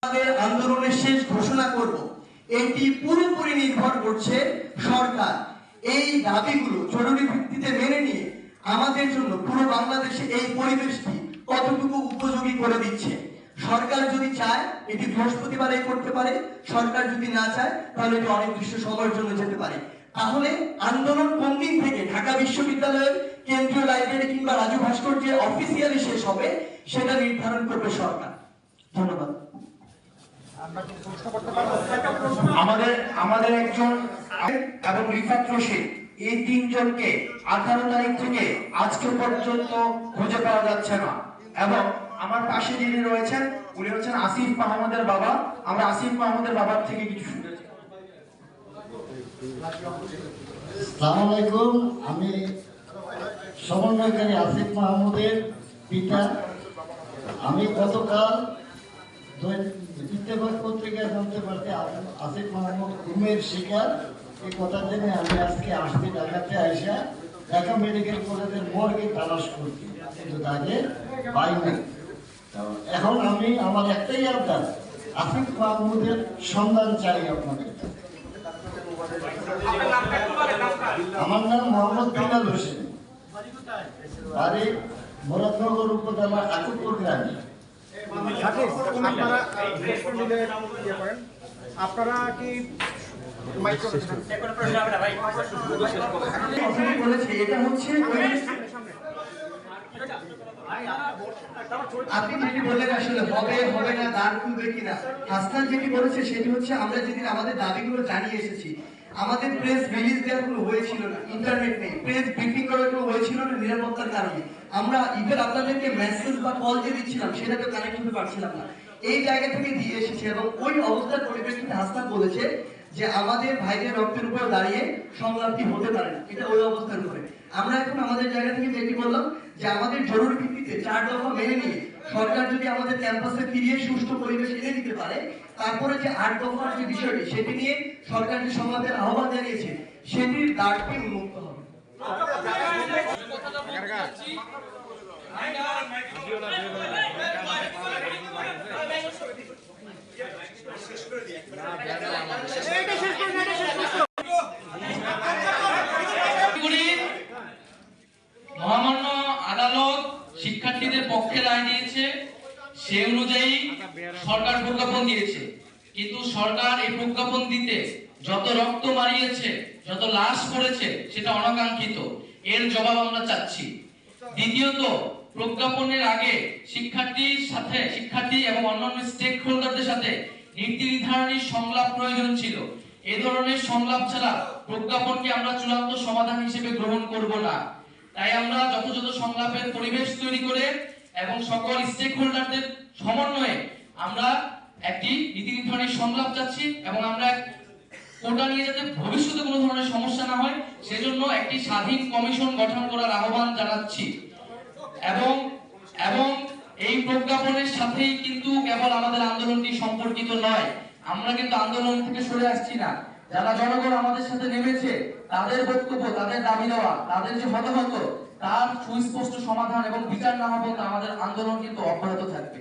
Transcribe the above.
আমাদের আন্দোলনের শেষ ঘোষণা করব, এটি পুরোপুরি নির্ভর করছে সরকার এই দাবিগুলো জরুরি ভিত্তিতে মেনে নিয়ে আমাদের জন্য পুরো বাংলাদেশে এই পরিবেশটি কতটুকু উপযোগী করে দিচ্ছে। সরকার যদি চায় এটি বৃহস্পতিবারে করতে পারে, সরকার যদি না চায় তাহলে এটি অনির্দিষ্ট সময়ের জন্য যেতে পারে। তাহলে আন্দোলন কোন দিন থেকে ঢাকা বিশ্ববিদ্যালয়ের কেন্দ্রীয় লাইব্রেরি কিংবা রাজু ভাস্কর্যে অফিসিয়ালি শেষ হবে সেটা নির্ধারণ করবে সরকার। ধন্যবাদ। আমাদের একজন এবং রিফাত রশিদ এই তিনজনকে 18 তারিখ থেকে আজকে পর্যন্ত খুঁজে পাওয়া যাচ্ছে না। এবং আমার পাশে যিনি রয়েছেন উনি হচ্ছেন আসিফ মাহমুদের বাবা। আমরা আসিফ মাহমুদের বাবার থেকে কিছু শুনেছি। আসসালামু আলাইকুম, আমি সমন্বয়কারী আসিফ মাহমুদের পিতা। আমি গতকাল ইত্তেফাক পত্রিকায় জানতে পারছি আসিফ মাহমুদ ঘুমের শিকার। এই কথা জেনে আমি আজকে আসছি ঢাকাতে আইসা ঢাকা মেডিকেল কলেজের মর্গে তালাশ করছি, কিন্তু তাকে পাইনি। এখন আমি আমার একটাই আবদার, আসিফ মাহমুদের সন্ধান চাই আপনাদের। আমার নাম মোহাম্মদ বিলাল হোসেন, বাড়ি মুরাদনগর উপজেলা আকুপুর গ্রামে। আপনারা কি আপনি যেটি বললেন আসলে হবে হবে না, দ্বার খুলবে কিনা, হাসনান যেটি বলেছে সেটি হচ্ছে আমরা যেদিন আমাদের দাবিগুলো জানিয়ে এসেছি, আমাদের প্রেস রিলিজ দেওয়ার কোনো হয়েছিল না, ইন্টারনেট নেই, প্রেস ব্রিফিং করার কোনো হয়েছিল না নিরাপত্তার কারণে। আমরা ইভেন আপনাদেরকে মেসেজ বা কল যে দিচ্ছিলাম সেটাতে কানেক্ট হতে পারছিলাম না। এই জায়গা থেকে দিয়ে এসেছে এবং ওই অবস্থার পরিপ্রেক্ষিতে হাসনান বলেছে যে আমাদের ভাইদের রক্তের উপর দাঁড়িয়ে সংলাপটি হতে পারে না, এটা ওই অবস্থার উপরে। আমরা এখন আমাদের জায়গা থেকে যেটি বললাম যে আমাদের জরুরি ভিত্তিতে 4 দফা মেনে নিয়ে সরকার যদি আমাদের ক্যাম্পাসে ফিরিয়ে সুষ্ঠু পরিবেশ এনে দিতে পারে, তারপরে যে 8 দফার যে বিষয়টি সেটি নিয়ে সরকার যে সংলাপের আহ্বান জানিয়েছে সেটির দ্বারটি উন্মুক্ত হবে। মহামান্য আদালত শিক্ষার্থীদের পক্ষে রায় দিয়েছে, সে অনুযায়ী সরকার প্রজ্ঞাপন দিয়েছে। কিন্তু সরকার এই প্রজ্ঞাপন দিতে যত রক্ত মারিয়েছে, যত লাশ পড়েছে সেটা অনাকাঙ্ক্ষিত, এর জবাব আমরা চাচ্ছি। দ্বিতীয়ত, প্রজ্ঞাপনের আগে শিক্ষার্থী এবং অন্যান্য স্টেক হোল্ডারদের সাথে নীতি নির্ধারণী সংলাপ প্রয়োজন ছিল। এ ধরনের সংলাপ ছাড়া প্রজ্ঞাপনকে আমরা চূড়ান্ত সমাধান হিসেবে গ্রহণ করব না। তাই আমরা যথাযথ সংলাপের পরিবেশ তৈরি করে এবং সকল স্টেক হোল্ডারদের সমন্বয়ে আমরা একটি নীতি নির্ধারণী সংলাপ চাচ্ছি এবং আমরা কোটা নিয়ে যাতে ভবিষ্যতে কোনো ধরনের সমস্যা না হয় সেজন্য একটি স্বাধীন কমিশন গঠন করার আহ্বান জানাচ্ছি। এবং এই প্রজ্ঞাপনের সাথেই কিন্তু কেবল আমাদের আন্দোলনটি সম্পর্কিত নয়, আমরা কিন্তু আন্দোলন থেকে সরে আসছি না। যারা জনগণ আমাদের সাথে নেমেছে তাদের বক্তব্য, তাদের দাবি দেওয়া, তাদের যে হতাহত, তার সুস্পষ্ট সমাধান এবং বিচার না হওয়া পর্যন্ত আমাদের আন্দোলন কিন্তু অব্যাহত থাকবে।